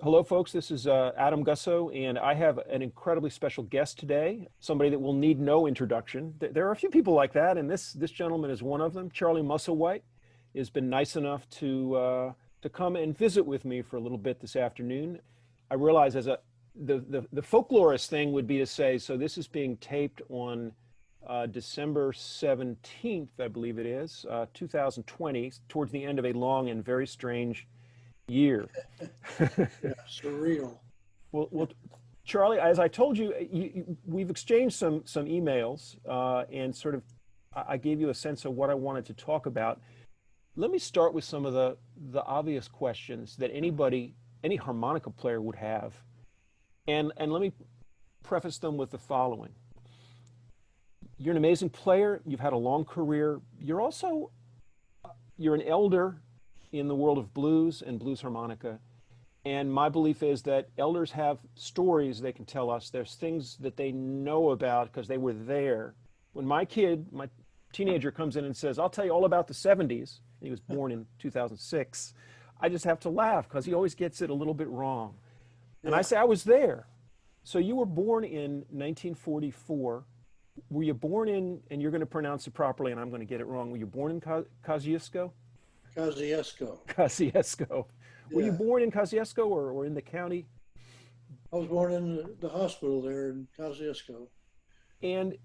Hello, folks. This is Adam Gussow, and I have an incredibly special guest today, somebody that will need no introduction. There are a few people like that, and this gentleman is one of them. Charlie Musselwhite has been nice enough to come and visit with me for a little bit this afternoon. I realize the folklorist thing would be to say, so this is being taped on December 17th, I believe it is, 2020, towards the end of a long and very strange year. Yeah, surreal. Well, Charlie, as I told you, we've exchanged some emails, and sort of I gave you a sense of what I wanted to talk about. Let me start with some of the obvious questions that any harmonica player would have, and let me preface them with the following. You're an amazing player. You've had a long career. You're an elder in the world of blues and blues harmonica. And my belief is that elders have stories they can tell us. There's things that they know about because they were there. When my teenager comes in and says, I'll tell you all about the 70s, and he was born in 2006, I just have to laugh because he always gets it a little bit wrong. And I say, I was there. So you were born in 1944. Were you born in, and you're going to pronounce it properly and I'm going to get it wrong, were you born in Kosciusko? Kosciusko. Kosciusko. Were you Yeah. born in Kosciusko or in the county? I was born in the hospital there in Kosciusko. And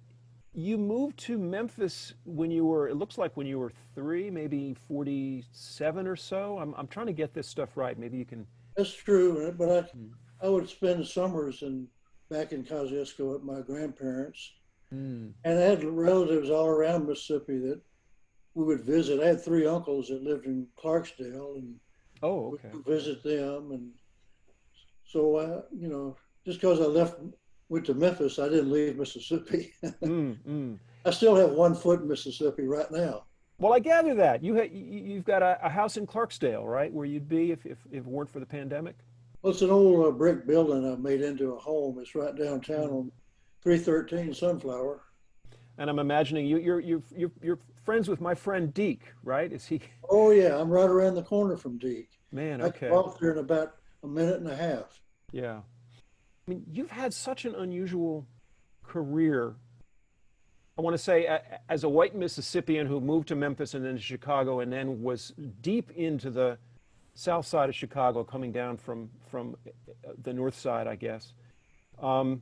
you moved to Memphis when you were, it looks like when you were 3, maybe 47 or so. I'm trying to get this stuff right. Maybe you can. That's true, but I would spend summers back in Kosciusko with my grandparents. And I had relatives all around Mississippi that we would visit. I had 3 uncles that lived in Clarksdale, and Oh, okay. we would visit them. And so, just because went to Memphis, I didn't leave Mississippi. I still have 1 foot in Mississippi right now. Well, I gather that you've got a house in Clarksdale, right, where you'd be if it weren't for the pandemic. Well, it's an old brick building I made into a home. It's right downtown on 313 Sunflower. And I'm imagining you're friends with my friend Deke, right? Is he? Oh yeah, I'm right around the corner from Deke. Man, I okay. can walk there in about a minute and a half. Yeah. I mean, you've had such an unusual career. I want to say, as a white Mississippian who moved to Memphis and then to Chicago and then was deep into the south side of Chicago, coming down from the north side, I guess. What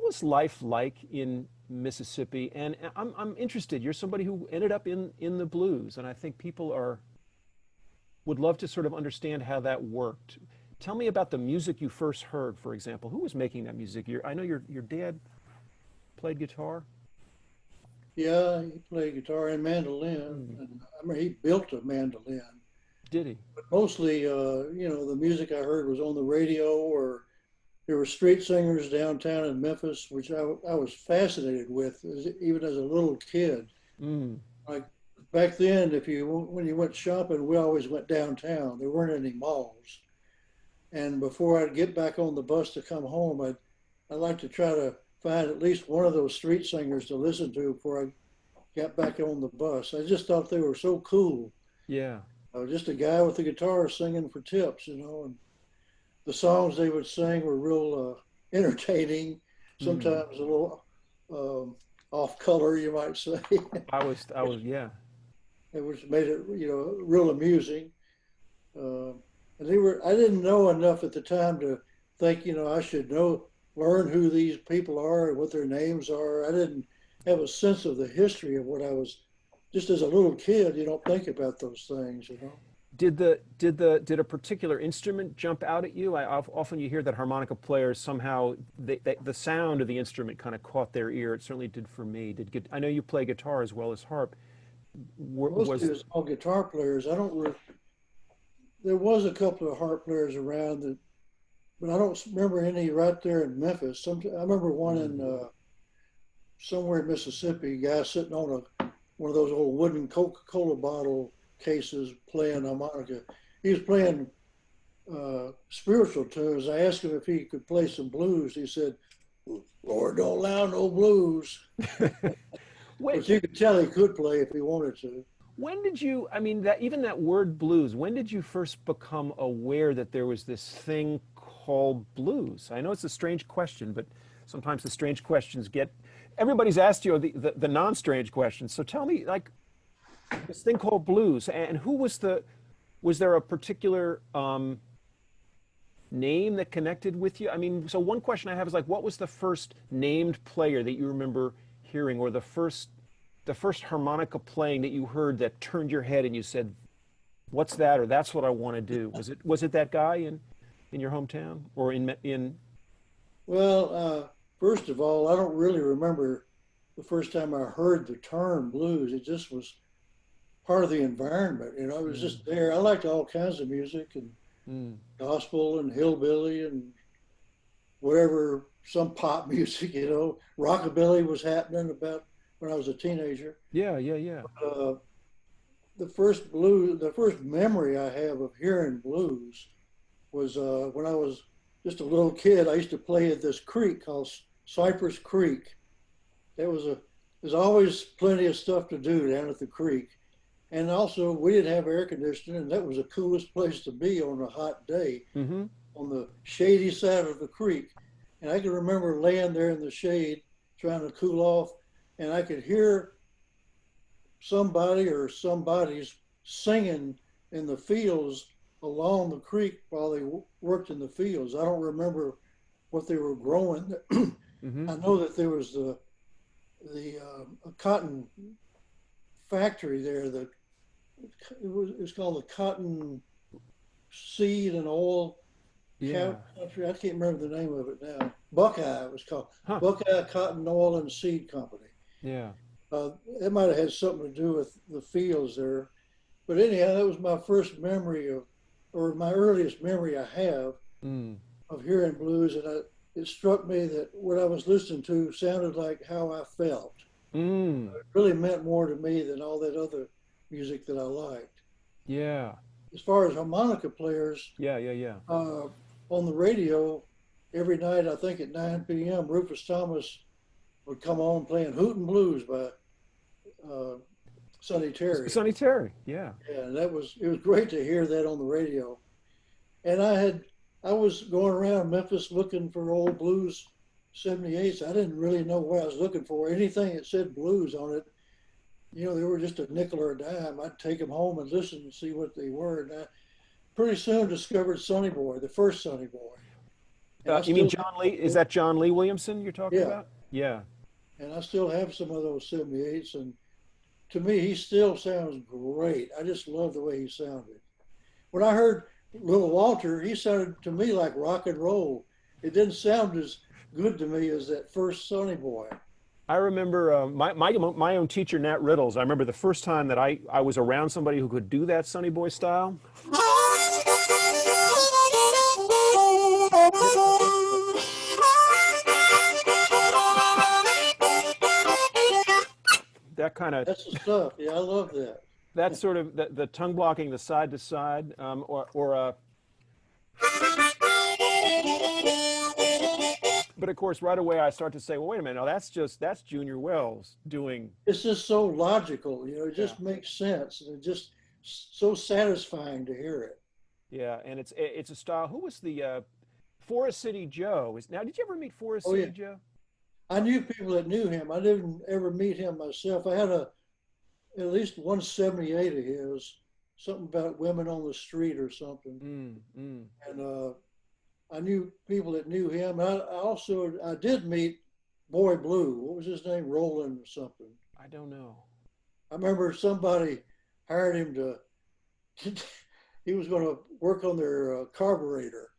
was life like in Mississippi? And I'm interested. You're somebody who ended up in the blues, and I think people would love to sort of understand how that worked. Tell me about the music you first heard, for example. Who was making that music? I know your dad played guitar. Yeah, he played guitar and mandolin. And I mean, he built a mandolin. Did he? But mostly, the music I heard was on the radio, or there were street singers downtown in Memphis, which I was fascinated with, even as a little kid. Like back then, when you went shopping, we always went downtown. There weren't any malls. And before I'd get back on the bus to come home, I'd like to try to find at least one of those street singers to listen to before I got back on the bus. I just thought they were so cool. Yeah. Just a guy with a guitar singing for tips, and the songs they would sing were real entertaining, sometimes a little off color, you might say. I was, yeah. It made it, real amusing. And I didn't know enough at the time to think, I should learn who these people are and what their names are. I didn't have a sense of the history of what I was. Just as a little kid, you don't think about those things, Did a particular instrument jump out at you? Often you hear that harmonica players somehow the sound of the instrument kind of caught their ear. It certainly did for me. I know you play guitar as well as harp. Most of it was all guitar players. There was a couple of harp players around but I don't remember any right there in Memphis. I remember one in somewhere in Mississippi, a guy sitting on one of those old wooden Coca-Cola bottle cases playing harmonica. He was playing spiritual tunes. I asked him if he could play some blues. He said, Lord, don't allow no blues. But you could tell he could play if he wanted to. When did you, I mean, that even that word blues, when did you first become aware that there was this thing called blues? I know it's a strange question, but sometimes the strange questions get, everybody's asked you the non-strange questions. So tell me, like, this thing called blues, and who was was there a particular name that connected with you? I mean, so one question I have is like, what was the first named player that you remember hearing, or the first harmonica playing that you heard that turned your head and you said, what's that, or that's what I want to do? Was it that guy in your hometown, or in Well, first of all, I don't really remember the first time I heard the term blues. It just was part of the environment. You know, it was just there. I liked all kinds of music, and gospel and hillbilly and whatever, some pop music, you know. Rockabilly was happening about when I was a teenager. Yeah, yeah, yeah. The first memory I have of hearing blues was when I was just a little kid. I used to play at this creek called Cypress Creek. There's always plenty of stuff to do down at the creek. And also, we didn't have air conditioning, and that was the coolest place to be on a hot day, on the shady side of the creek. And I can remember laying there in the shade trying to cool off, and I could hear somebody or somebody's singing in the fields along the creek while they worked in the fields. I don't remember what they were growing. I know that there was a cotton factory there that it was called the Cotton Seed and Oil Country. I can't remember the name of it now. Buckeye it was called. Buckeye Cotton Oil and Seed Company. Yeah. It might have had something to do with the fields there. But anyhow, that was my first memory or my earliest memory I have of hearing blues. And it struck me that what I was listening to sounded like how I felt. It really meant more to me than all that other music that I liked. Yeah. As far as harmonica players, on the radio, every night, I think at 9 p.m., Rufus Thomas would come on playing Hootin' Blues by Sonny Terry. Sonny Terry, yeah. Yeah, and it was great to hear that on the radio. And I was going around Memphis looking for old blues 78s. I didn't really know what I was looking for. Anything that said blues on it, you know, they were just a nickel or a dime. I'd take them home and listen and see what they were. And I pretty soon discovered Sonny Boy, the first Sonny Boy. You mean John Lee? Is that John Lee Williamson you're talking about? Yeah. And I still have some of those 78s. And to me, he still sounds great. I just love the way he sounded. When I heard Little Walter, he sounded to me like rock and roll. It didn't sound as good to me as that first Sonny Boy. I remember my own teacher, Nat Riddles. I remember the first time that I was around somebody who could do that Sonny Boy style. That kind of. That's the stuff. Yeah, I love that. That sort of the tongue blocking, the side to side, or But of course, right away I start to say, well, wait a minute, now that's Junior Wells doing. It's just so logical, you know. It just makes sense, and it's just so satisfying to hear it. Yeah, and it's a style. Who was the Forest City Joe? Now, did you ever meet Forest City Joe? I knew people that knew him. I didn't ever meet him myself. I had at least 178 of his, something about women on the street or something. And I knew people that knew him. I did meet Boy Blue. What was his name? Roland or something. I don't know. I remember somebody hired him he was going to work on their carburetor,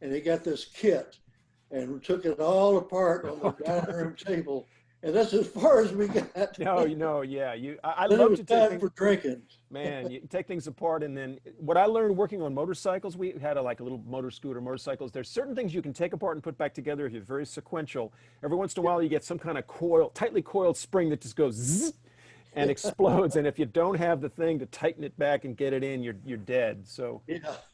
and he got this kit and took it all apart on the dining room table. And that's as far as we got. No, yeah. I love to take things for drinking. Man, you take things apart, and then what I learned working on motorcycles, we had a little motorcycles. There's certain things you can take apart and put back together if you're very sequential. Every once in a while, you get some kind of tightly coiled spring that just goes zzz and explodes. And if you don't have the thing to tighten it back and get it in, you're dead. So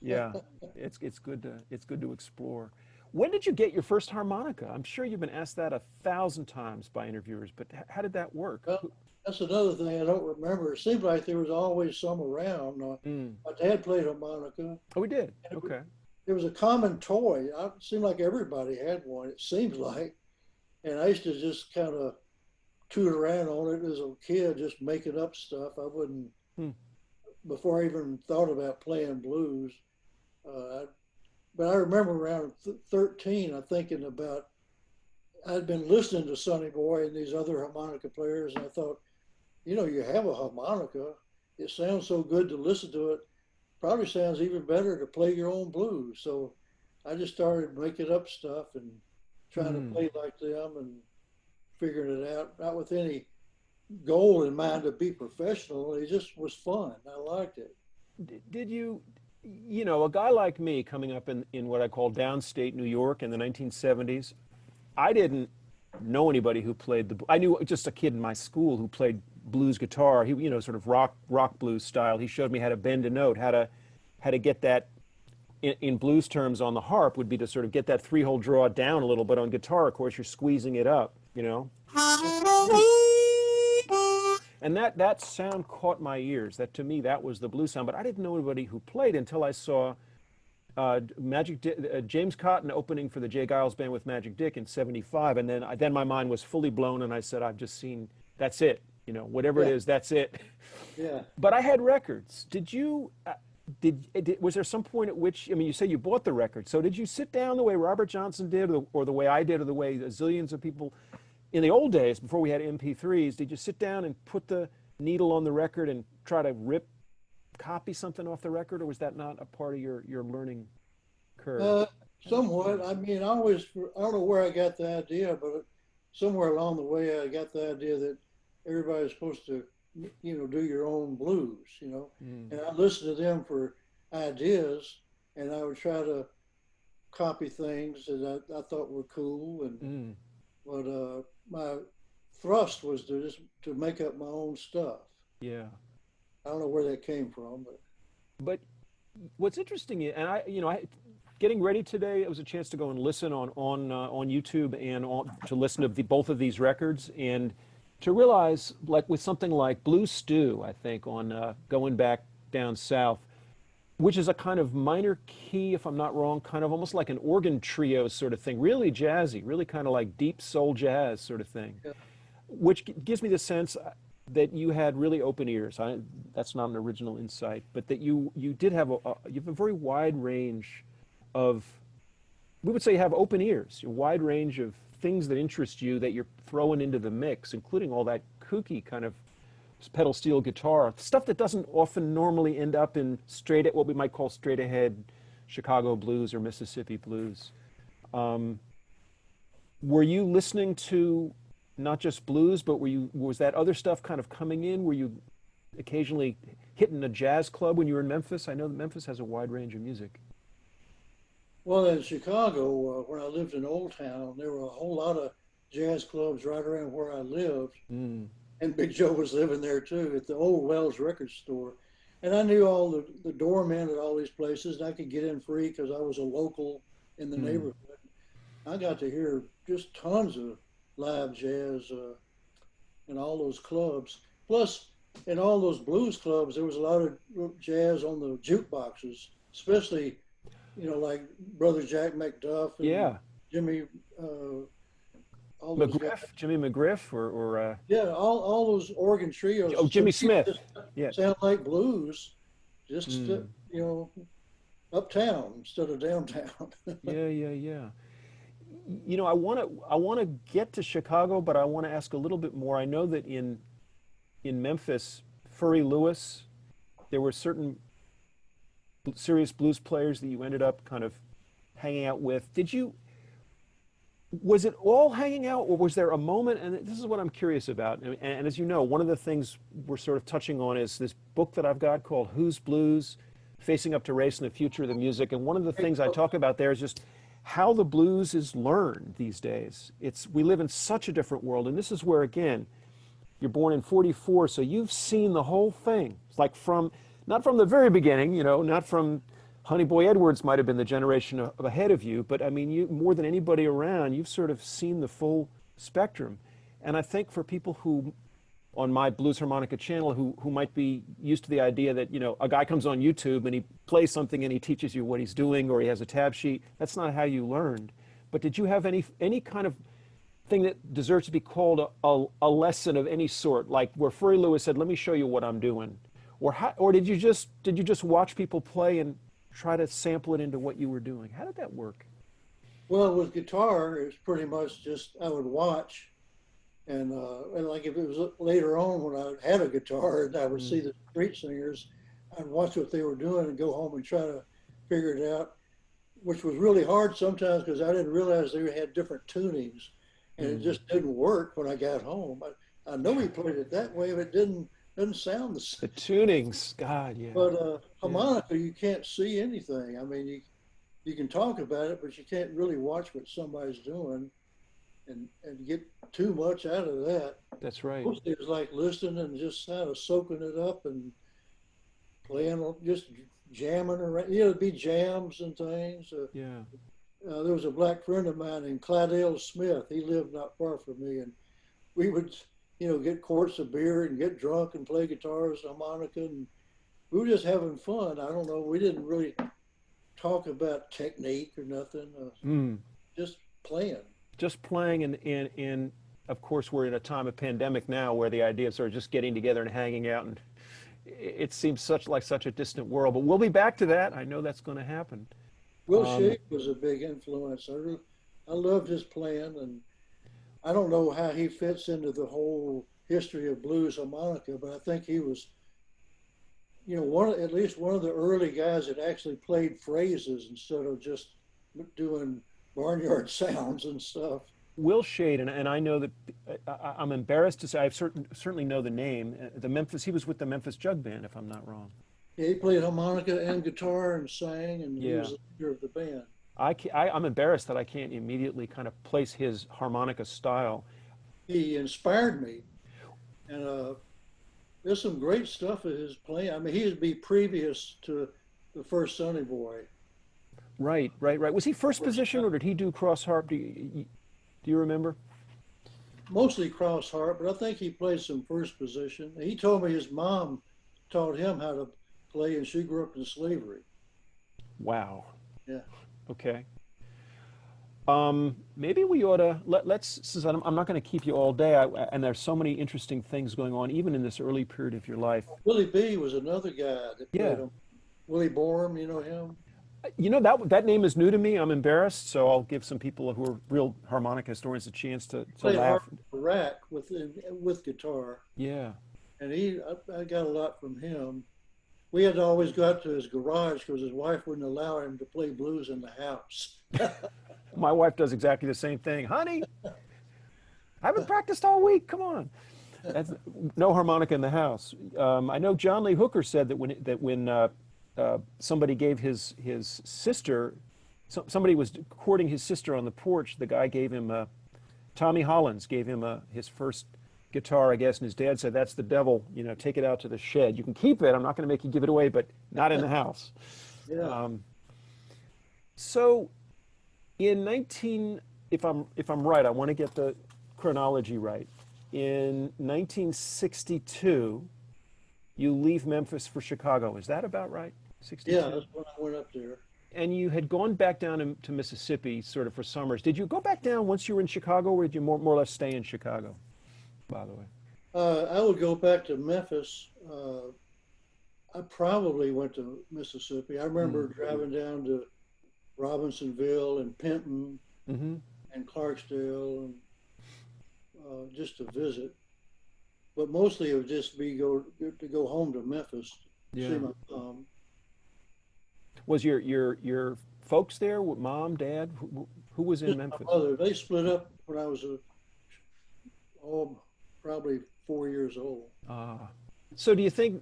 yeah, it's good to explore. When did you get your first harmonica? I'm sure you've been asked that 1,000 times by interviewers, but how did that work? Well, that's another thing I don't remember. It seemed like there was always some around. My dad played harmonica. Oh, we did. Okay. It was a common toy. It seemed like everybody had one. It seems like, and I used to just kind of toot around on it as a kid, just making up stuff. I wouldn't, before I even thought about playing blues. But I remember around 13, I'm thinking about, I'd been listening to Sonny Boy and these other harmonica players, and I thought, you know, you have a harmonica. It sounds so good to listen to it. Probably sounds even better to play your own blues. So I just started making up stuff and trying to play like them and figuring it out, not with any goal in mind to be professional. It just was fun. I liked it. Did you, you know, a guy like me coming up in what I call downstate New York in the 1970s, I didn't know anybody who played I knew just a kid in my school who played blues guitar. He, you know, sort of rock blues style. He showed me how to bend a note, how to get that in blues terms on the harp would be to sort of get that three-hole draw down a little bit. On guitar, of course, you're squeezing it up, you know. And that sound caught my ears. That to me, that was the blues sound. But I didn't know anybody who played until I saw James Cotton opening for the Jay Giles Band with Magic Dick in '75, and then my mind was fully blown, and I said, I've just seen, that's it, you know, whatever it is, that's it. Yeah. But I had records. Did you? Was there some point at which, I mean, you say you bought the record, so did you sit down the way Robert Johnson did, or the way I did, or the way zillions of people in the old days before we had MP3s? Did you sit down and put the needle on the record and try to copy something off the record, or was that not a part of your learning curve? Somewhat. I mean, I don't know where I got the idea, but somewhere along the way I got the idea that everybody's supposed to, you know, do your own blues, you know. And I listened to them for ideas, and I would try to copy things that I thought were cool. And but my thrust was to make up my own stuff. Yeah. I don't know where that came from, but what's interesting, and getting ready today, it was a chance to go and listen on YouTube and to listen to both of these records, and to realize, like with something like Blue Stew, I think on Going Back Down South, which is a kind of minor key, if I'm not wrong, kind of almost like an organ trio sort of thing, really jazzy, really kind of like deep soul jazz sort of thing, which gives me the sense that you had really open ears. That's not an original insight, but that you did have you have a very wide range of, we would say you have open ears, a wide range of things that interest you that you're throwing into the mix, including all that kooky kind of pedal steel guitar, stuff that doesn't often normally end up in what we might call straight ahead Chicago blues or Mississippi blues. Were you listening to not just blues, but was that other stuff kind of coming in? Were you occasionally hitting a jazz club when you were in Memphis? I know that Memphis has a wide range of music. Well, in Chicago, when I lived in Old Town, there were a whole lot of jazz clubs right around where I lived. And Big Joe was living there too, at the old Wells record store. And I knew all the doormen at all these places, and I could get in free because I was a local in the neighborhood. I got to hear just tons of live jazz in all those clubs. Plus, in all those blues clubs, there was a lot of jazz on the jukeboxes, especially, you know, like Brother Jack McDuff and Jimmy all McGriff, Jimmy McGriff, or all those organ trios. Oh, Jimmy Smith. Sound like blues, just you know, uptown instead of downtown. Yeah. You know, I want to get to Chicago, but I want to ask a little bit more. I know that in Memphis, Furry Lewis, there were certain serious blues players that you ended up kind of hanging out with. Was it all hanging out, or was there a moment, and this is what I'm curious about, and as you know, one of the things we're sort of touching on is this book that I've got called Who's Blues? Facing Up to Race and the Future of the Music, and one of the things I talk about there is just how the blues is learned these days. We live in such a different world, and this is where, again, you're born in '44, so you've seen the whole thing. It's like not from the very beginning, you know, not from Honeyboy Edwards might have been the generation ahead of you, but I mean, you more than anybody around, you've sort of seen the full spectrum. And I think for people who on my blues harmonica channel who might be used to the idea that, you know, a guy comes on YouTube and he plays something and he teaches you what he's doing, or he has a tab sheet. That's not how you learned. But did you have any kind of thing that deserves to be called a lesson of any sort, like where Furry Lewis said, let me show you what I'm doing? Or did you just watch people play and try to sample it into what you were doing? How did that work? Well, with guitar, it's pretty much just I would watch, and like if it was later on when I had a guitar and I would see the street singers, I'd watch what they were doing and go home and try to figure it out, which was really hard sometimes because I didn't realize they had different tunings, and it just didn't work when I got home. I know he played it that way, but it doesn't sound the same. The tunings, God, yeah. But harmonica, you can't see anything. I mean, you can talk about it, but you can't really watch what somebody's doing and get too much out of that. That's right. Mostly it was like listening and just kind of soaking it up and playing, just jamming around. You know, it'd be jams and things. Yeah. There was a black friend of mine named Clydell Smith. He lived not far from me, and we would, you know, get quarts of beer and get drunk and play guitars, harmonica, and we were just having fun. I don't know. We didn't really talk about technique or nothing. Just playing. Just playing, and of course we're in a time of pandemic now where the idea of sort of just getting together and hanging out, and it seems such a distant world. But we'll be back to that. I know that's going to happen. Will Shape was a big influence. I loved his playing, and I don't know how he fits into the whole history of blues harmonica, but I think he was, you know, at least one of the early guys that actually played phrases instead of just doing barnyard sounds and stuff. Will Shade, and I know that I'm embarrassed to say I certainly know the name. He was with the Memphis Jug Band, if I'm not wrong. Yeah, he played harmonica and guitar and sang, and he was the leader of the band. I'm embarrassed that I can't immediately kind of place his harmonica style. He inspired me, and there's some great stuff of his playing. I mean, he'd be previous to the first Sonny Boy. Right. Was he first position, or did he do cross harp? Do you remember? Mostly cross harp, but I think he played some first position. He told me his mom taught him how to play, and she grew up in slavery. Wow. Yeah. Okay. Maybe we ought to since I'm not going to keep you all day, and there's so many interesting things going on, even in this early period of your life. Willie B was another guy that played him. Willie Borm, you know him? You know, that name is new to me. I'm embarrassed, so I'll give some people who are real harmonica historians a chance to laugh. Rack with guitar. Yeah. And I got a lot from him. We had to always go out to his garage because his wife wouldn't allow him to play blues in the house. My wife does exactly the same thing. Honey, I haven't practiced all week. Come on. No harmonica in the house. I know John Lee Hooker said that when somebody gave his sister, somebody was courting his sister on the porch, the guy gave him Tommy Hollins gave him his first guitar, I guess, and his dad said, "That's the devil, you know, take it out to the shed. You can keep it. I'm not going to make you give it away, but not in the house." Yeah. So if I'm right, I want to get the chronology right. In 1962, you leave Memphis for Chicago. Is that about right? 62? Yeah, that's when I went up there. And you had gone back down to Mississippi sort of for summers. Did you go back down once you were in Chicago, or did you more or less stay in Chicago, by the way? I would go back to Memphis. I probably went to Mississippi. I remember driving down to Robinsonville and Penton and Clarksdale and just to visit. But mostly it would just be to go home to Memphis to see my mom. Was your folks there? Mom, dad? Who was in Memphis? My mother. They split up when I was probably 4 years old. So do you think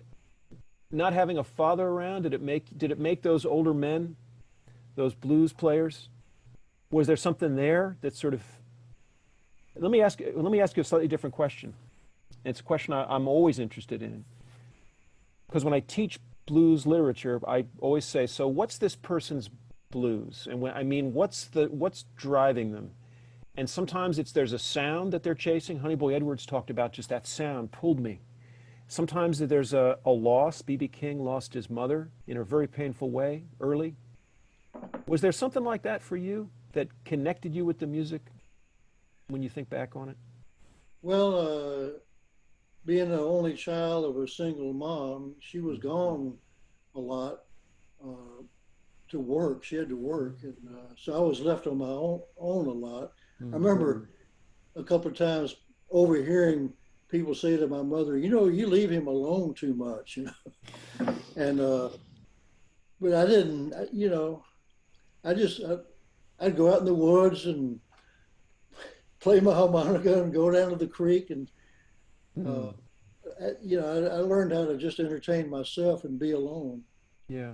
not having a father around, did it make those older men, those blues players? Was there something there that sort of? Let me ask you a slightly different question. It's a question I'm always interested in, because when I teach blues literature, I always say, so what's this person's blues? And what's driving them? And sometimes there's a sound that they're chasing. Honeyboy Edwards talked about just that sound pulled me. Sometimes there's a loss. B.B. King lost his mother in a very painful way early. Was there something like that for you that connected you with the music when you think back on it? Well, being the only child of a single mom, she was gone a lot to work. She had to work, and so I was left on my own a lot. I remember a couple of times overhearing people say to my mother, "You know, you leave him alone too much," you know. And but I didn't, you know. I'd go out in the woods and play my harmonica and go down to the creek, and you know, I learned how to just entertain myself and be alone. Yeah.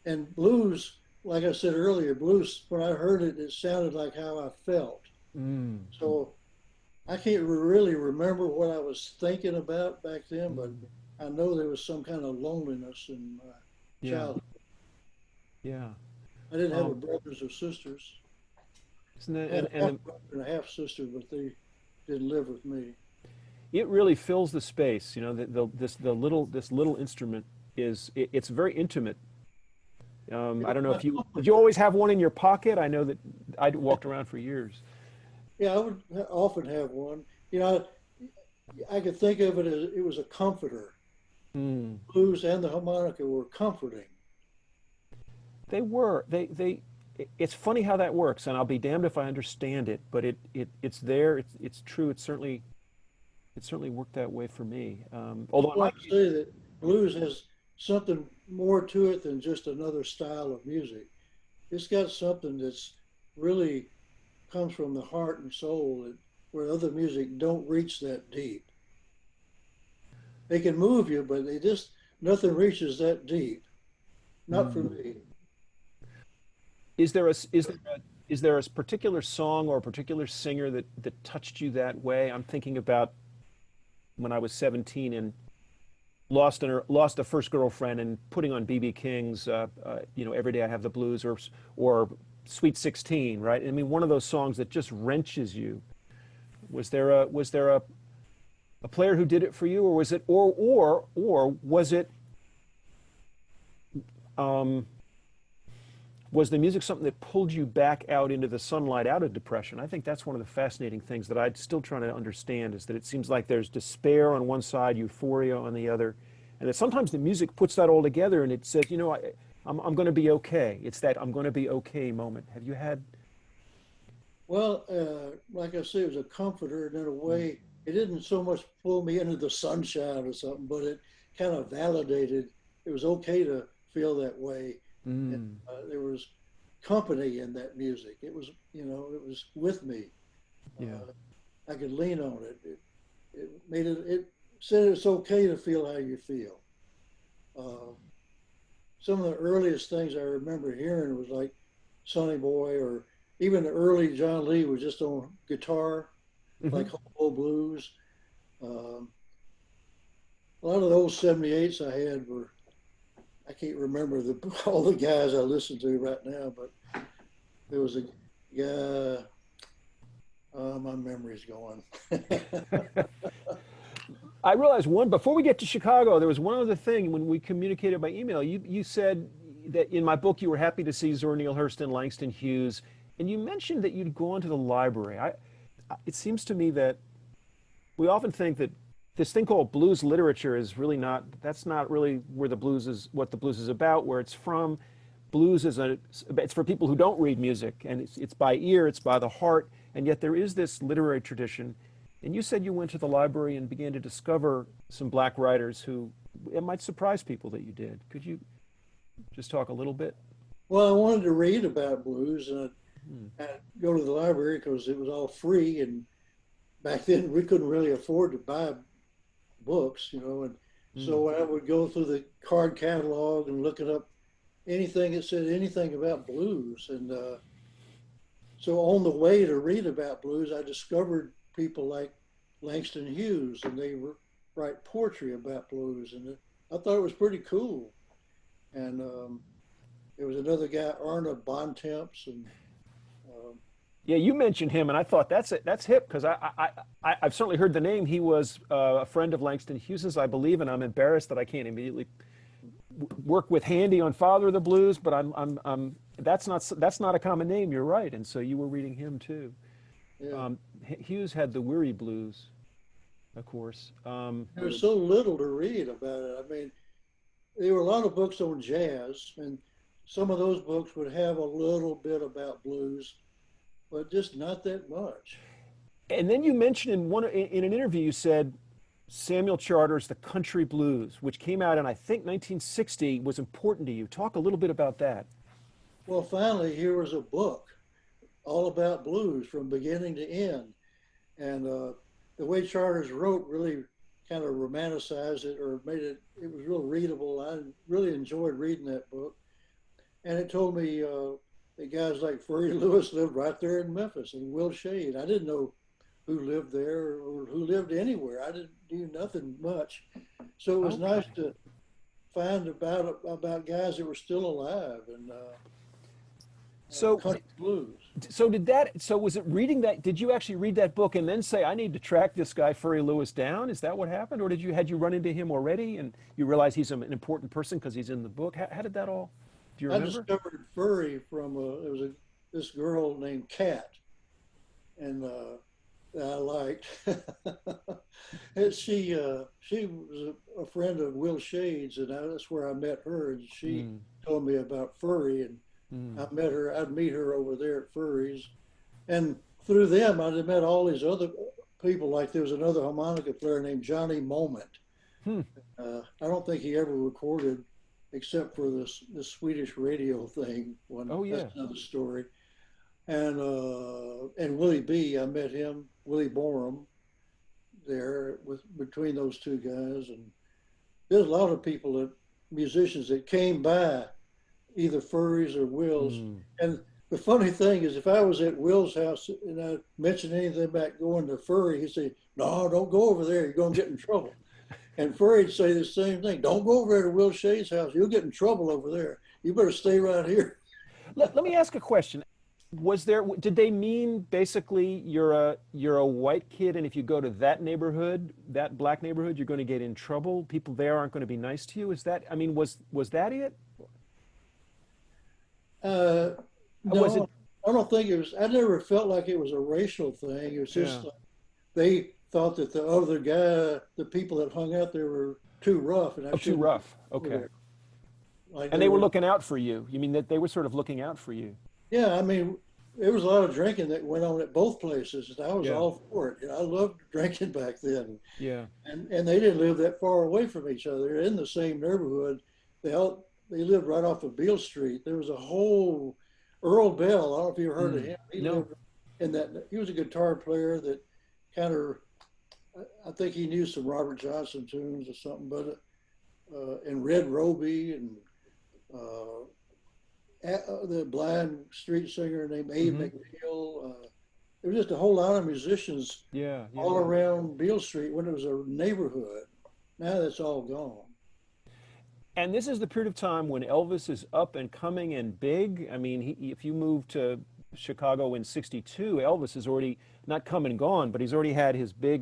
And blues, like I said earlier, blues, when I heard it, it sounded like how I felt. So I can't really remember what I was thinking about back then, but I know there was some kind of loneliness in my childhood. Yeah. I didn't have brothers or sisters. Isn't that, I had a half brother and a half sister, but they didn't live with me. It really fills the space, you know. This little instrument it's very intimate. I don't know if did you always have one in your pocket? I know that I walked around for years. Yeah, I would often have one. You know, I could think of it as it was a comforter. Blues and the harmonica were comforting. They were. It's funny how that works, and I'll be damned if I understand it. But it's there. It's true. It certainly worked that way for me. Although I like to say that blues has something more to it than just another style of music. It's got something that's really comes from the heart and soul, where other music don't reach that deep. They can move you, but nothing reaches that deep. Not for me. Is there a particular song or a particular singer that touched you that way? I'm thinking about when I was 17 and lost a first girlfriend and putting on B.B. King's you know, Every Day I Have the Blues, or Sweet 16, right? I mean, one of those songs that just wrenches you. Was there a player who did it for you, or was it was it was the music something that pulled you back out into the sunlight, out of depression? I think that's one of the fascinating things that I'm still trying to understand, is that it seems like there's despair on one side, euphoria on the other, and that sometimes the music puts that all together and it says, you know, I'm going to be okay. It's that I'm going to be okay moment. Have you had? Well, like I said, it was a comforter, and in a way, it didn't so much pull me into the sunshine or something, but it kind of validated it was okay to feel that way. And, there was company in that music. It was, you know, it was with me. Yeah. I could lean on it. It said it's okay to feel how you feel. Some of the earliest things I remember hearing was like Sonny Boy, or even the early John Lee was just on guitar, like Honeyboy Blues. A lot of those 78s I had were, I can't remember all the guys I listen to right now, but there was a guy, my memory's going. I realized before we get to Chicago, there was one other thing when we communicated by email. You said that in my book you were happy to see Zora Neale Hurston, Langston Hughes, and you mentioned that you'd gone to the library. It seems to me that we often think that this thing called blues literature is really that's not really where what the blues is about, where it's from. Blues it's for people who don't read music, and it's by ear, it's by the heart, and yet there is this literary tradition. And you said you went to the library and began to discover some black writers who, it might surprise people that you did. Could you just talk a little bit? Well, I wanted to read about blues, and I'd go to the library because it was all free, and back then we couldn't really afford to buy books, you know, and so I would go through the card catalog and look it up, anything that said anything about blues. And so on the way to read about blues, I discovered people like Langston Hughes, and they write poetry about blues, and I thought it was pretty cool. And there was another guy, Arna Bontemps, and Yeah, you mentioned him, and I thought that's it. That's hip because I've certainly heard the name. He was a friend of Langston Hughes's, I believe, and I'm embarrassed that I can't immediately work with Handy on Father of the Blues. But that's not a common name. You're right, and so you were reading him too. Yeah. Hughes had the Weary Blues, of course. There's so little to read about it. I mean, there were a lot of books on jazz, and some of those books would have a little bit about blues, but just not that much. And then you mentioned in an interview, you said Samuel Charter's The Country Blues, which came out in, I think, 1960, was important to you. Talk a little bit about that. Well, finally, here was a book all about blues from beginning to end. And the way Charters wrote really kind of romanticized it, or made it was real readable. I really enjoyed reading that book. And it told me that guys like Furry Lewis lived right there in Memphis, and Will Shade. I didn't know who lived there or who lived anywhere. I didn't do nothing much. So it was nice to find about guys that were still alive and country blues. So was it reading that? Did you actually read that book and then say, I need to track this guy Furry Lewis down? Is that what happened, or had you run into him already and you realize he's an important person because he's in the book? How did that all? Do you remember? I discovered Furry from this girl named Kat, and that I liked. And she was a friend of Will Shade's, and that's where I met her. And she told me about Furry, and I'd meet her over there at Furry's, and through them I'd met all these other people. Like there was another harmonica player named Johnny Moment. I don't think he ever recorded, except for this Swedish radio thing. That's another story. And Willie B, I met him, Willie Borum, there between those two guys. And there's a lot of musicians that came by either Furry's or Will's. And the funny thing is, if I was at Will's house and I mentioned anything about going to Furry, he'd say, no, don't go over there, you're going to get in trouble. And Furry'd say the same thing, don't go over there to Will Shade's house, you'll get in trouble over there. You better stay right here. Let me ask a question. Did they mean basically you're a white kid, and if you go to that neighborhood, that black neighborhood, you're going to get in trouble? People there aren't going to be nice to you? Was that it? No, I don't think it was. I never felt like it was a racial thing. It was just like they thought that the other guy, the people that hung out there, were too rough. And too rough. Okay. Like and they were looking out for you. You mean that they were sort of looking out for you? Yeah, I mean, there was a lot of drinking that went on at both places, and I was all for it. I loved drinking back then. Yeah. And they didn't live that far away from each other. They're in the same neighborhood. They lived right off of Beale Street. There was a whole Earl Bell. I don't know if you ever heard of him. He lived in that. He was a guitar player that kind of. I think he knew some Robert Johnson tunes or something, but and Red Roby and the blind street singer named Abe McNeil. There was just a whole lot of musicians all around Beale Street when it was a neighborhood. Now that's all gone. And this is the period of time when Elvis is up and coming and big. I mean, if you move to Chicago in '62, Elvis is already not come and gone, but he's already had his big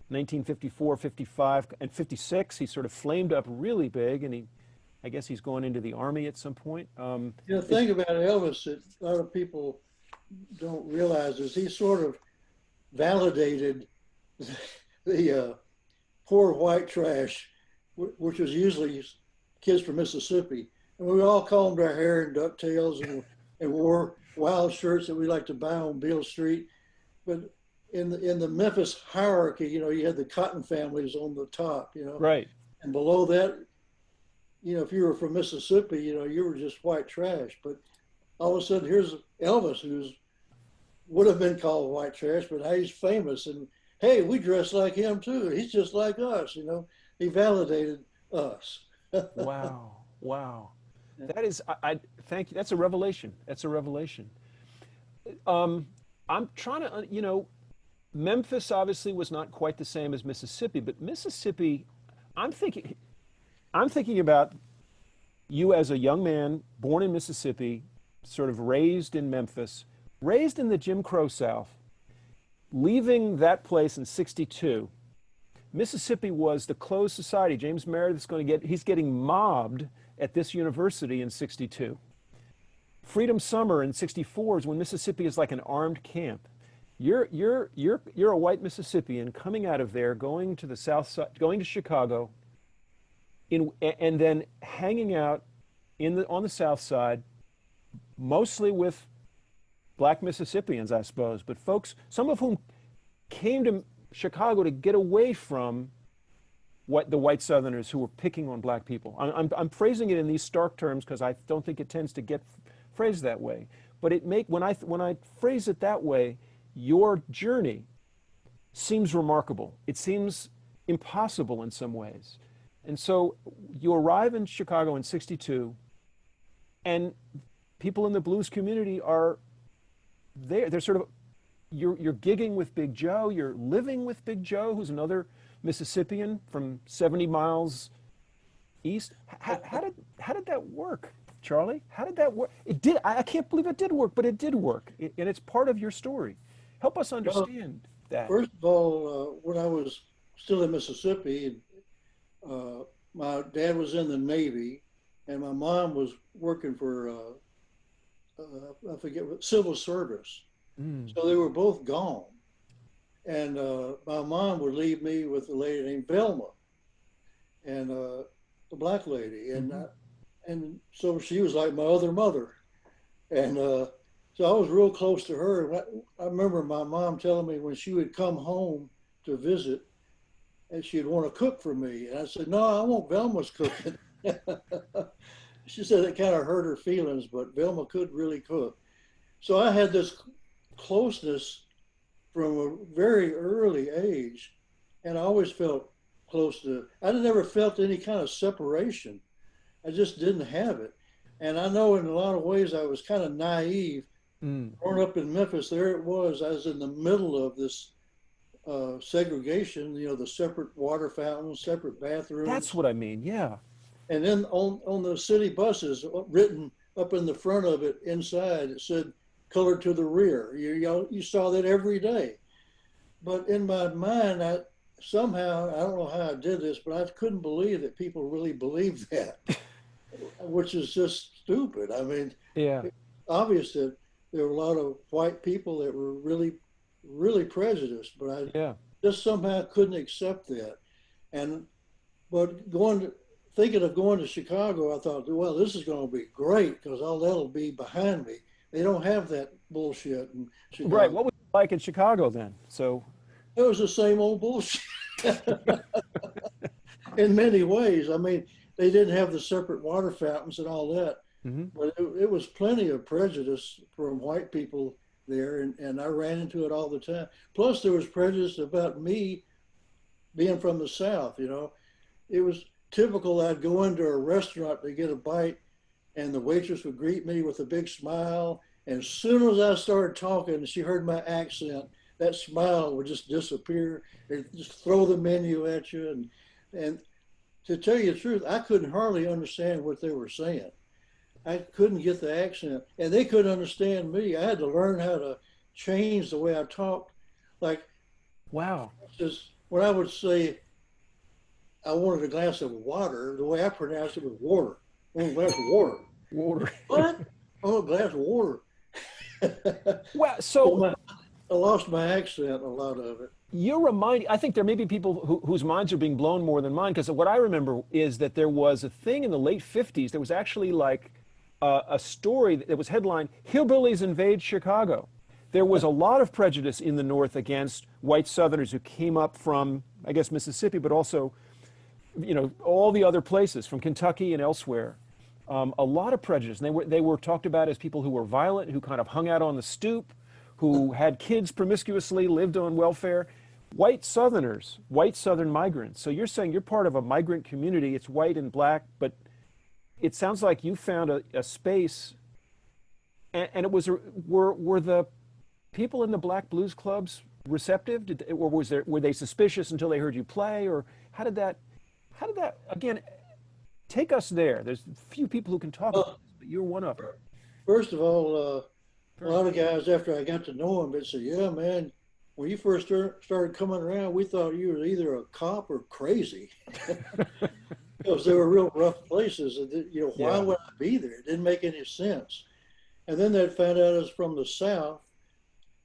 1954, 55, and 56. He sort of flamed up really big, and I guess he's going into the Army at some point. The thing about Elvis that a lot of people don't realize is he sort of validated the poor white trash, which was usually kids from Mississippi. And we all combed our hair in ducktails and wore wild shirts that we like to buy on Beale Street. But in the Memphis hierarchy, you had the cotton families on the top, Right. And below that, if you were from Mississippi, you were just white trash. But all of a sudden, here's Elvis, who would have been called white trash, but now he's famous. And hey, we dress like him too. He's just like us, He validated us. Wow. That is, I thank you. That's a revelation. I'm trying to, Memphis obviously was not quite the same as Mississippi, but Mississippi, I'm thinking about you as a young man born in Mississippi, sort of raised in Memphis, raised in the Jim Crow South, leaving that place in 62. Mississippi was the closed society. James Meredith's he's getting mobbed at this university in 62. Freedom Summer in 64 is when Mississippi is like an armed camp. You're a white Mississippian coming out of there, going to the South Side, going to Chicago, and then hanging out on the South Side, mostly with black Mississippians, I suppose, but folks, some of whom came to Chicago to get away from the white Southerners who were picking on black people. I'm phrasing it in these stark terms because I don't think it tends to get phrased that way. But when I phrase it that way, your journey seems remarkable. It seems impossible in some ways. And so you arrive in Chicago in 62, and people in the blues community are there. They're sort of, you're gigging with Big Joe, you're living with Big Joe, who's another Mississippian from 70 miles east. How did that work, Charlie? How did that work? It did. I can't believe it did work, but it did work, and it's part of your story. Help us understand that. First of all, when I was still in Mississippi, my dad was in the Navy, and my mom was working for I forget what, civil service. So they were both gone. And my mom would leave me with a lady named Velma, and the black lady. And so she was like my other mother. And so I was real close to her. I remember my mom telling me when she would come home to visit, and she'd want to cook for me. And I said, no, I want Velma's cooking. She said it kind of hurt her feelings, but Velma could really cook. So I had this closeness from a very early age, and I always felt close to, I never felt any kind of separation. I just didn't have it. And I know in a lot of ways I was kind of naive. Growing up in Memphis, there it was, I was in the middle of this segregation, the separate water fountains, separate bathrooms. That's what I mean, yeah. And then on the city buses, written up in the front of it, inside, it said, colored to the rear. You saw that every day. But in my mind, somehow, I don't know how I did this, but I couldn't believe that people really believed that, which is just stupid. I mean, yeah, it's obvious that there were a lot of white people that were really, really prejudiced, but I just somehow couldn't accept that. But thinking of going to Chicago, I thought, well, this is going to be great because all that'll be behind me. They don't have that bullshit in Chicago. Right. What was it like in Chicago then? So it was the same old bullshit in many ways. I mean, they didn't have the separate water fountains and all that, but it was plenty of prejudice from white people there, and I ran into it all the time. Plus, there was prejudice about me being from the South. It was typical. I'd go into a restaurant to get a bite, and the waitress would greet me with a big smile. And as soon as I started talking, she heard my accent, that smile would just disappear. They'd just throw the menu at you. And to tell you the truth, I couldn't hardly understand what they were saying. I couldn't get the accent, and they couldn't understand me. I had to learn how to change the way I talked. Like, wow. Just when I would say I wanted a glass of water, the way I pronounced it was water. I want a glass of water. Water. What? I want a glass of water. Wow. So I lost my accent, a lot of it. I think there may be people whose minds are being blown more than mine, because what I remember is that there was a thing in the late 50s. There was actually like a story that was headlined, Hillbillies Invade Chicago. There was a lot of prejudice in the North against white Southerners who came up from, I guess, Mississippi, but also, all the other places from Kentucky and elsewhere. A lot of prejudice. And they were talked about as people who were violent, who kind of hung out on the stoop, who had kids promiscuously, lived on welfare. White Southerners, white Southern migrants. So you're saying you're part of a migrant community. It's white and black, but it sounds like you found a space. And it was were the people in the black blues clubs receptive? Were they suspicious until they heard you play? Or how did that again? Take us there. There's few people who can talk about this, but you're one of them. First of all, A lot of guys, after I got to know them, they'd say, "Yeah, man, when you first started coming around, we thought you were either a cop or crazy." Because they were real rough places. And, why would I be there? It didn't make any sense. And then they'd find out it's from the South.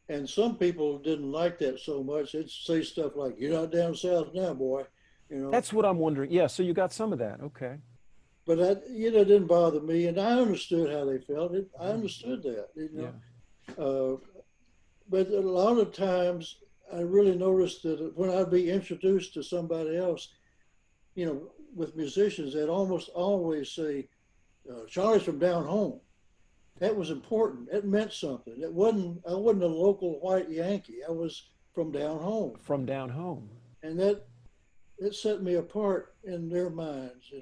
And some people didn't like that so much. They'd say stuff like, "You're not down south now, boy." That's what I'm wondering. Yeah, so you got some of that. Okay. But that, didn't bother me. And I understood how they felt. I understood that, But a lot of times I really noticed that when I'd be introduced to somebody else, with musicians, they'd almost always say, "Charlie's from down home." That was important. It meant something. I wasn't a local white Yankee. I was from down home. From down home. And that set me apart in their minds,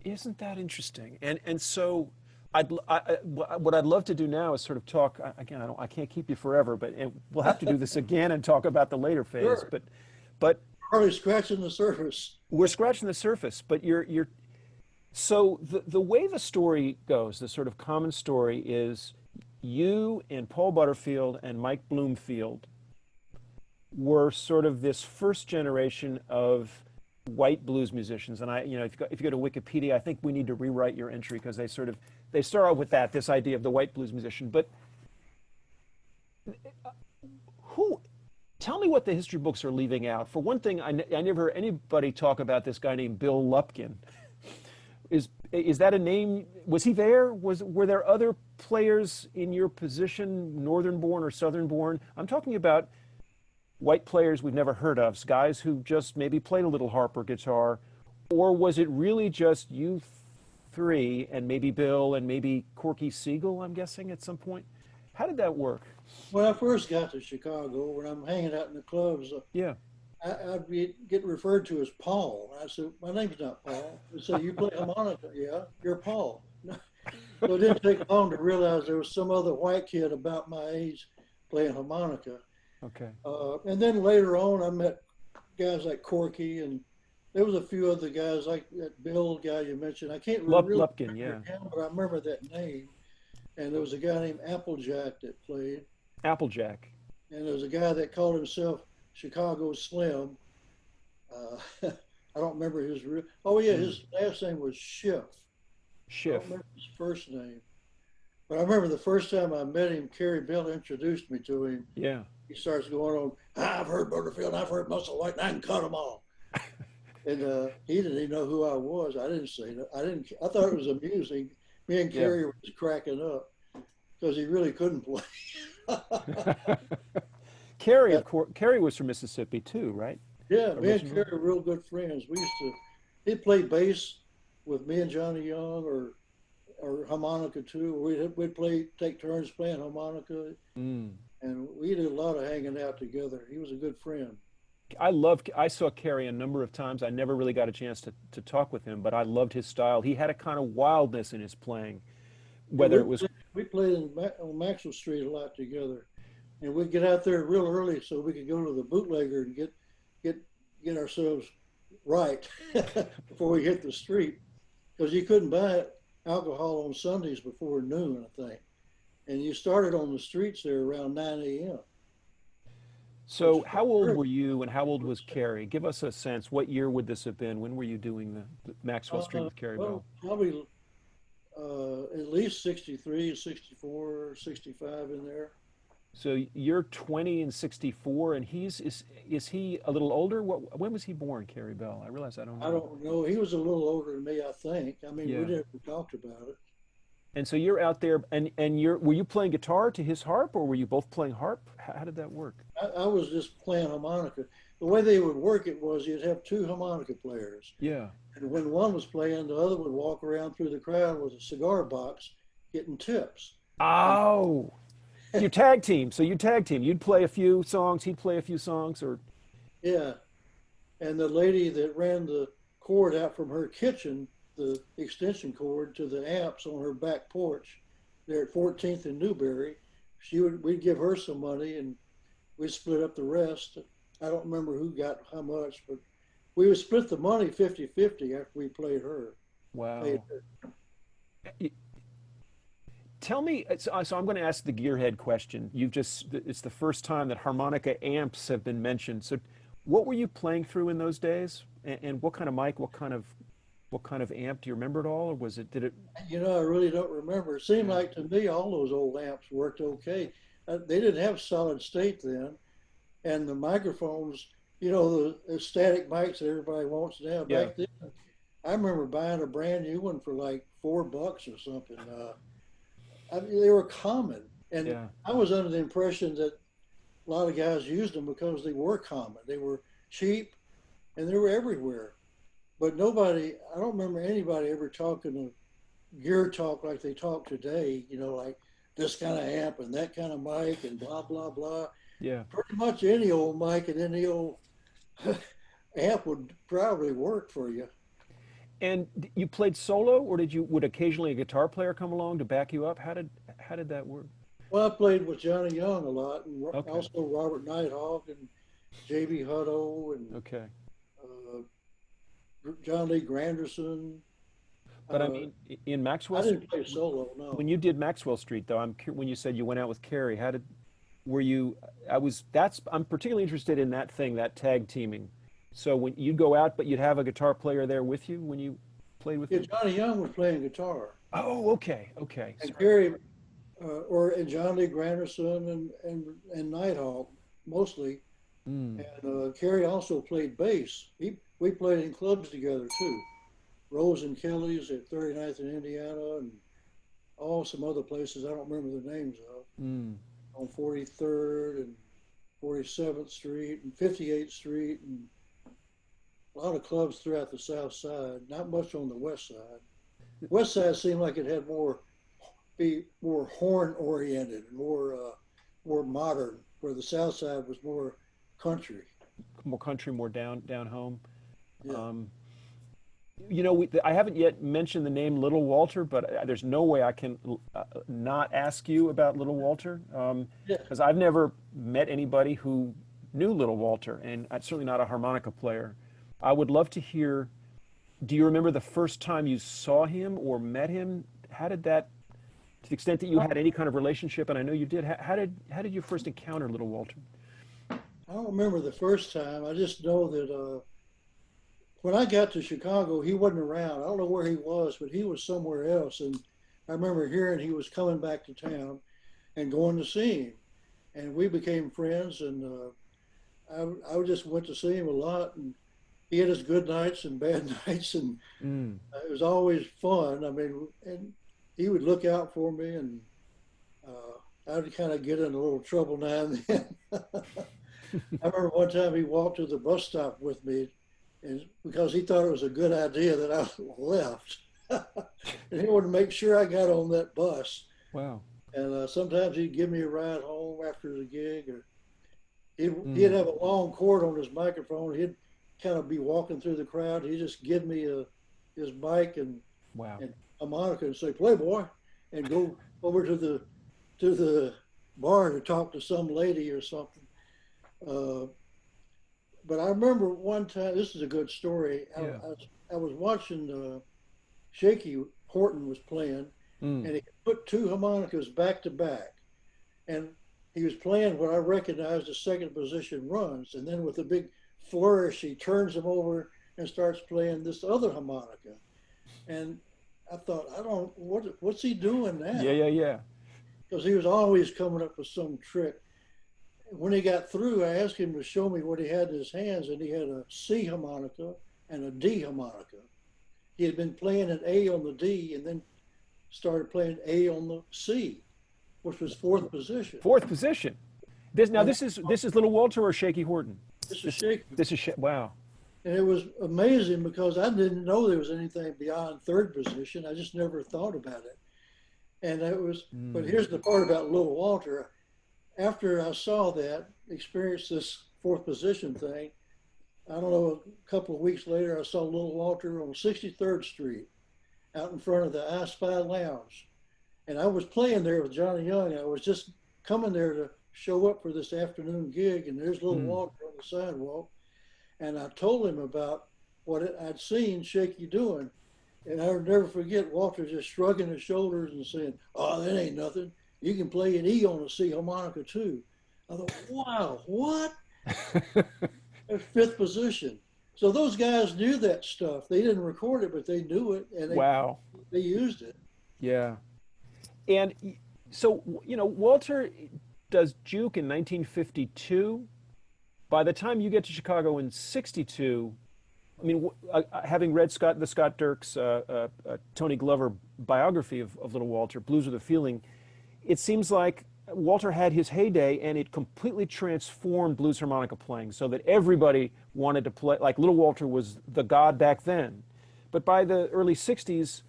Isn't that interesting? And so what I'd love to do now is sort of talk again. I can't keep you forever, but we'll have to do this again and talk about the later phase. Sure. But hardly scratching the surface. We're scratching the surface, but you're so the way the story goes, the sort of common story is you and Paul Butterfield and Mike Bloomfield were sort of this first generation of white blues musicians. And if you go to Wikipedia, I think we need to rewrite your entry because they start out with this idea of the white blues musician. But tell me what the history books are leaving out. For one thing, I never heard anybody talk about this guy named Bill Lupkin. Is that a name? Was he there? Were there other players in your position, northern born or southern born? I'm talking about white players we've never heard of, guys who just maybe played a little harp or guitar, or was it really just you three and maybe Bill and maybe Corky Siegel, I'm guessing, at some point? How did that work? When I first got to Chicago, when I'm hanging out in the clubs, I'd be getting referred to as Paul. I said, "My name's not Paul." They said, "You play harmonica?" "Yeah, you're Paul." So it didn't take long to realize there was some other white kid about my age playing harmonica. Okay. And then later on, I met guys like Corky, and there was a few other guys like that Bill guy you mentioned. I can't really Lupkin, remember him, but I remember that name. And there was a guy named Applejack that played. Applejack. And there was a guy that called himself Chicago Slim. I don't remember his real. Oh yeah, his last name was Schiff. Schiff. I don't remember his first name. But I remember the first time I met him, Carey Bell introduced me to him. Yeah. He starts going on, "I've heard Butterfield, I've heard Musselwhite, and I can cut them all." And he didn't even know who I was. I didn't say that. I thought it was amusing. Me and Carey were just cracking up because he really couldn't play. Carey was from Mississippi too, right? Yeah, me and Carey were real good friends. He'd play bass with me and Johnny Young or harmonica too. We'd take turns playing harmonica. And we did a lot of hanging out together. He was a good friend. I saw Carey a number of times. I never really got a chance to talk with him, but I loved his style. He had a kind of wildness in his playing. We played on Maxwell Street a lot together, and we'd get out there real early so we could go to the bootlegger and get ourselves right before we hit the street, because you couldn't buy alcohol on Sundays before noon, I think, and you started on the streets there around 9 a.m. So how old were you and how old was Carey? Give us a sense. What year would this have been? When were you doing the Maxwell Street with Carey Bell? Probably at least 63, 64, 65 in there. So you're 20 and 64, and is he a little older? When was he born, Carey Bell? I realize I don't know. I don't know. He was a little older than me, I think. I mean, we never talked about it. And so you're out there, and were you playing guitar to his harp, or were you both playing harp? How did that work? I was just playing harmonica. The way they would work it was you'd have two harmonica players. Yeah. And when one was playing, the other would walk around through the crowd with a cigar box getting tips. Oh, you tag team. So you tag team. You'd play a few songs, he'd play a few songs, or? Yeah. And the lady that ran the cord out from her kitchen, the extension cord to the amps on her back porch there at 14th and Newberry, we'd give her some money and we'd split up the rest. I don't remember who got how much, but we would split the money 50-50 after we played her. Wow. Paid her. Tell me, so I'm going to ask the gearhead question. It's the first time that harmonica amps have been mentioned. So what were you playing through in those days? And what kind of mic, what kind of amp? Do you remember it all? Or did it? You know, I really don't remember. It seemed like to me all those old amps worked okay. They didn't have solid state then. And the microphones, you know, the static mics that everybody wants now. Yeah. Back then, I remember buying a brand new one for like $4 or something. I mean, they were common. And I was under the impression that a lot of guys used them because they were common. They were cheap and they were everywhere. But nobody, I don't remember anybody ever talking to gear talk like they talk today, you know, like this kind of amp and that kind of mic and blah, blah, blah. Yeah. Pretty much any old mic and any old amp would probably work for you. And you played solo, or would occasionally a guitar player come along to back you up? How did that work? Well, I played with Johnny Young a lot, and also Robert Nighthawk and J.B. Hutto and John Lee Granderson. But I mean, in Maxwell I didn't play solo, no. When you did Maxwell Street, though, when you said you went out with Carey, I'm particularly interested in that thing, that tag teaming. So when you'd go out, but you'd have a guitar player there with you when you played with him? Johnny Young was playing guitar. Oh, okay. And Carey, and John Lee Granderson and Nighthawk, mostly. And Carey also played bass. We played in clubs together, too. Rose and Kelly's at 39th and Indiana and some other places I don't remember the names of. On 43rd and 47th Street and 58th Street and a lot of clubs throughout the South Side, not much on the West Side. West Side seemed like it had be more horn oriented, more modern, where the South Side was more country. More country, more down home. Yeah. You know, I haven't yet mentioned the name Little Walter, but there's no way I can not ask you about Little Walter, because I've never met anybody who knew Little Walter, and I'm certainly not a harmonica player. I would love to hear, do you remember the first time you saw him or met him? How did that, to the extent that you had any kind of relationship, and I know you did, how did you first encounter Little Walter? I don't remember the first time. I just know that when I got to Chicago, he wasn't around. I don't know where he was, but he was somewhere else. And I remember hearing he was coming back to town and going to see him. And we became friends, and I just went to see him a lot. And he had his good nights and bad nights, and it was always fun. I mean, and he would look out for me, and I would kind of get in a little trouble now and then. I remember one time he walked to the bus stop with me, and because he thought it was a good idea that I left, and he wanted to make sure I got on that bus. Wow! And sometimes he'd give me a ride home after the gig, or he'd have a long cord on his microphone. He'd kind of be walking through the crowd. He'd just give me his mic and harmonica and say, "Play, boy," and go over to the bar to talk to some lady or something. But I remember one time, this is a good story. I was watching Shaky Horton was playing, and he put two harmonicas back to back. And he was playing what I recognized as second position runs. And then with a big flourish, he turns them over and starts playing this other harmonica. And I thought, what's he doing now? Yeah. Because he was always coming up with some trick. When he got through, I asked him to show me what he had in his hands, and he had a C harmonica and a D harmonica. He had been playing an A on the D and then started playing A on the C, which was fourth position. Fourth position. This is Little Walter or Shaky Horton? This is Shaky. Wow. And it was amazing because I didn't know there was anything beyond third position. I just never thought about it. And it was, but here's the part about Little Walter. After I saw that, experienced this fourth position thing, I don't know, a couple of weeks later, I saw Little Walter on 63rd Street out in front of the I Spy Lounge. And I was playing there with Johnny Young. I was just coming there to show up for this afternoon gig, and there's Little Walter on the sidewalk. And I told him about what I'd seen Shaky doing. And I'll never forget Walter just shrugging his shoulders and saying, "Oh, that ain't nothing. You can play an E on a C harmonica too." I thought, "Wow, what?" At fifth position. So those guys knew that stuff. They didn't record it, but they knew it, and Wow. they used it. Yeah. And so, Walter does Juke in 1952. By the time you get to Chicago in 62, I mean, having read Scott Dirks, Tony Glover biography of Little Walter, Blues with a Feeling, it seems like Walter had his heyday, and it completely transformed blues harmonica playing so that everybody wanted to play. Like Little Walter was the god back then. But by the early 60s,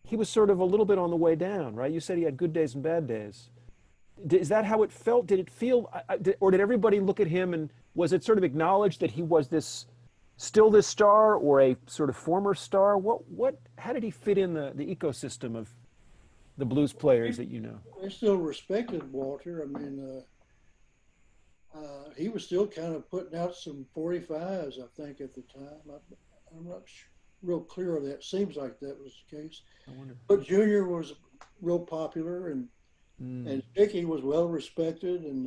he was sort of a little bit on the way down, right? You said he had good days and bad days. Is that how it felt? Did it feel, or did everybody look at him and was it sort of acknowledged that he was still this star or a sort of former star? How did he fit in the ecosystem of the blues players that you know? They still respected Walter. I mean, he was still kind of putting out some 45s, I think, at the time. I'm not real clear of that. Seems like that was the case. I wonder. But Junior was real popular, and Shaky was well respected, and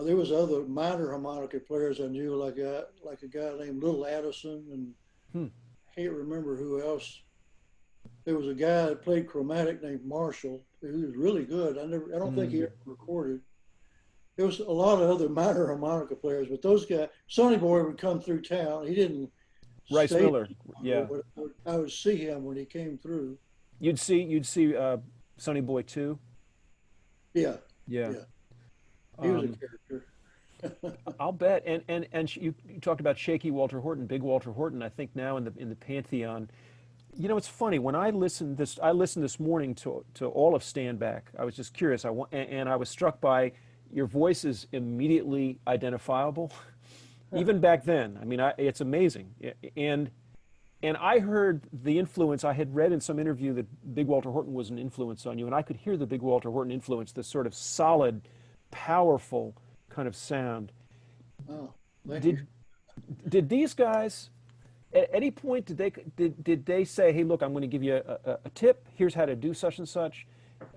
there was other minor harmonica players I knew, like a guy named Little Addison, and I can't remember who else. There was a guy that played chromatic named Marshall, who was really good. I don't think he ever recorded. There was a lot of other minor harmonica players, but those guys, Sonny Boy would come through town. He didn't. Rice Miller, yeah. I would see him when he came through. You'd see Sonny Boy too. Yeah. Yeah. He was a character. I'll bet. And you talked about shaky Walter Horton, big Walter Horton. I think now in the pantheon. It's funny when I listened this morning to all of Stand Back. I was just curious. And I was struck by your voice is immediately identifiable, even back then. I mean, it's amazing. And I heard the influence. I had read in some interview that Big Walter Horton was an influence on you, and I could hear the Big Walter Horton influence, this sort of solid, powerful kind of sound. Oh, thank you. Did these guys? At any point, did they say, "Hey, look, I'm going to give you a tip. Here's how to do such and such.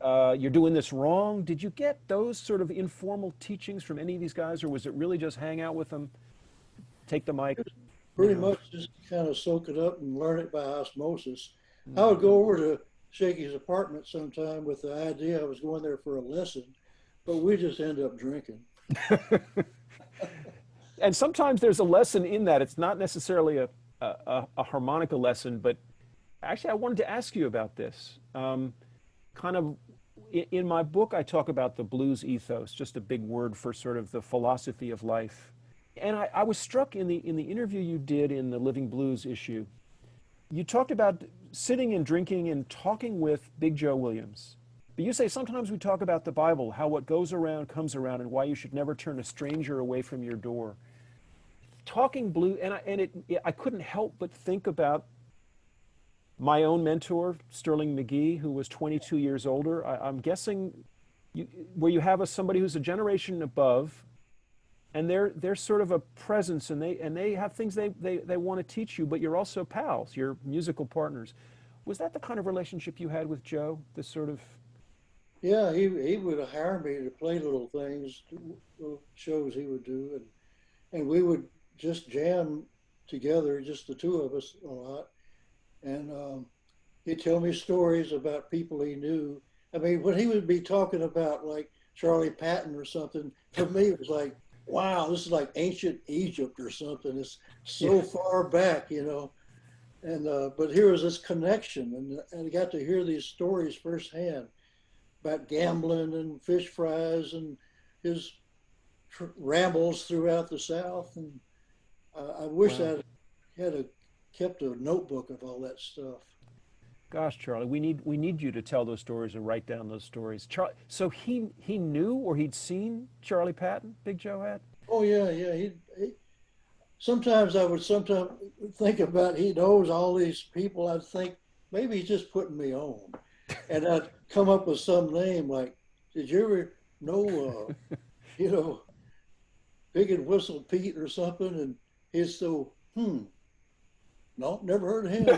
You're doing this wrong"? Did you get those sort of informal teachings from any of these guys, or was it really just hang out with them, take the mic? Pretty much just kind of soak it up and learn it by osmosis. I would go over to Shaky's apartment sometime with the idea I was going there for a lesson, but we just end up drinking. And sometimes there's a lesson in that. It's not necessarily a harmonica lesson, but actually I wanted to ask you about this. Kind of in my book, I talk about the blues ethos, just a big word for sort of the philosophy of life. And I was struck in the interview you did in the Living Blues issue. You talked about sitting and drinking and talking with Big Joe Williams. But you say sometimes we talk about the Bible, how what goes around comes around, and why you should never turn a stranger away from your door. Talking blues, and I couldn't help but think about my own mentor, Sterling McGee, who was 22 years older. I'm guessing where you have somebody who's a generation above, and they're sort of a presence, and they have things they want to teach you, but you're also pals, you're musical partners. Was that the kind of relationship you had with Joe? This sort of... Yeah, he would hire me to play little things, little shows he would do, and we would just jam together, just the two of us a lot. And he'd tell me stories about people he knew. I mean, when he would be talking about like Charley Patton or something, for me it was like, wow, this is like ancient Egypt or something. It's so far back, And but here was this connection, and I got to hear these stories firsthand about gambling and fish fries and his rambles throughout the South. And I wish I had kept a notebook of all that stuff. Gosh, Charlie, we need you to tell those stories or write down those stories. So he knew or he'd seen Charley Patton, Big Joe had? Oh yeah. He sometimes I would think about he knows all these people. I'd think maybe he's just putting me on, and I'd come up with some name like, did you ever know, Big and Whistle Pete or something? And he's so No, never heard of him.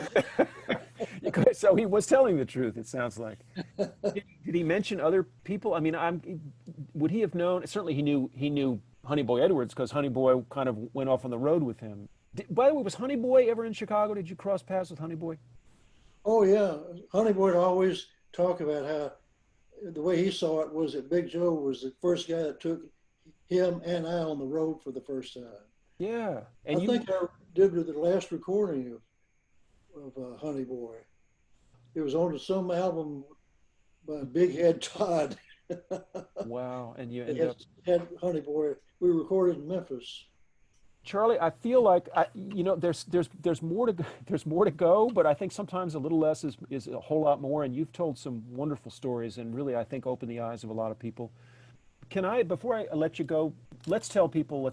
So he was telling the truth, it sounds like. Did he mention other people? I mean, would he have known? Certainly he knew Honeyboy Edwards because Honeyboy kind of went off on the road with him. By the way, was Honeyboy ever in Chicago? Did you cross paths with Honeyboy? Oh yeah, Honeyboy would always talk about how the way he saw it was that Big Joe was the first guy that took him and I on the road for the first time. Yeah, and I think I did with the last recording of Honeyboy. It was on some album by Big Head Todd. Wow, and you had Honeyboy. We recorded in Memphis. Charlie, I feel like there's more to go, but I think sometimes a little less is a whole lot more. And you've told some wonderful stories, and really I think opened the eyes of a lot of people. Before I let you go, let's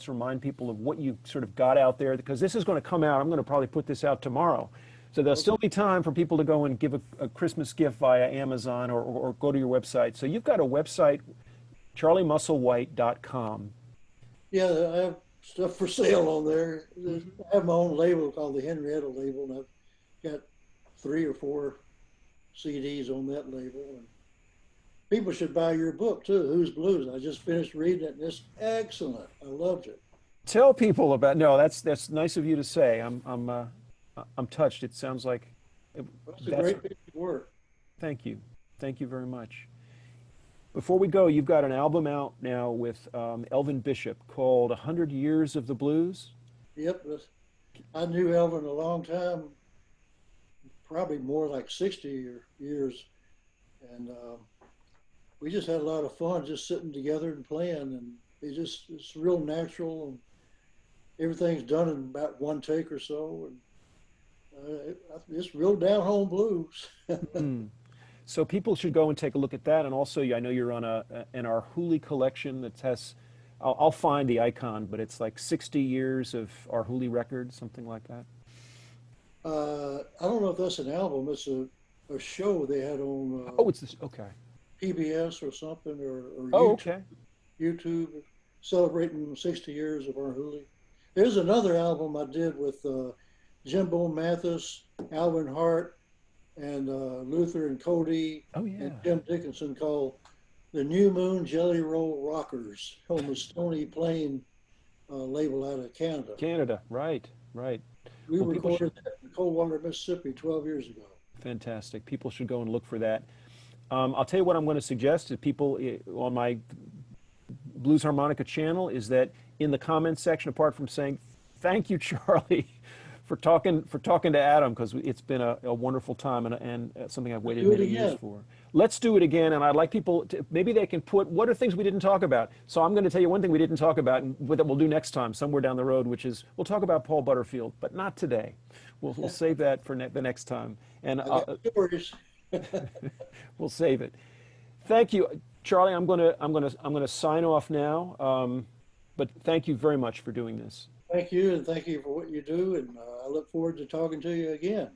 remind people of what you sort of got out there, because this is going to come out. I'm going to probably put this out tomorrow. So there'll still be time for people to go and give a Christmas gift via Amazon or go to your website. So you've got a website, charliemusselwhite.com. Yeah, I have stuff for sale on there. I have my own label called the Henrietta label, and I've got 3 or 4 CDs on that label. And people should buy your book too, Who's Blues. I just finished reading it, and it's excellent. I loved it. Tell people about. No, that's nice of you to say. I'm touched. It sounds like that's a great piece of work. Thank you very much. Before we go, you've got an album out now with Elvin Bishop called 100 Years of the Blues. Yep. I knew Elvin a long time, probably more like 60 years. And we just had a lot of fun just sitting together and playing. And it's real natural. And everything's done in about 1 take or so. And it's real down-home blues. So people should go and take a look at that. And also, I know you're on an Arhoolie collection that has, I'll find the icon, but it's like 60 years of Arhoolie records, something like that. I don't know if that's an album. It's a show they had on it's this, okay. PBS or something, or YouTube, okay. YouTube, celebrating 60 years of Arhoolie. There's another album I did with Jimbo Mathis, Alvin Hart, and Luther and Cody, and Jim Dickinson, called the New Moon Jelly Roll Rockers on the Stony Plain label out of Canada. Canada, right. We recorded that in Coldwater, Mississippi 12 years ago. Fantastic. People should go and look for that. I'll tell you what I'm going to suggest to people on my Blues Harmonica channel is that in the comments section, apart from saying, thank you, Charlie, for talking to Adam, because it's been a wonderful time and something I've waited many years for. Let's do it again, and I'd like people to, maybe they can put, what are things we didn't talk about? So I'm going to tell you one thing we didn't talk about, and that we'll do next time, somewhere down the road, which is, we'll talk about Paul Butterfield, but not today. We'll save that for the next time. And we'll save it. Thank you, Charlie. I'm gonna sign off now. But thank you very much for doing this. Thank you, and thank you for what you do, and I look forward to talking to you again.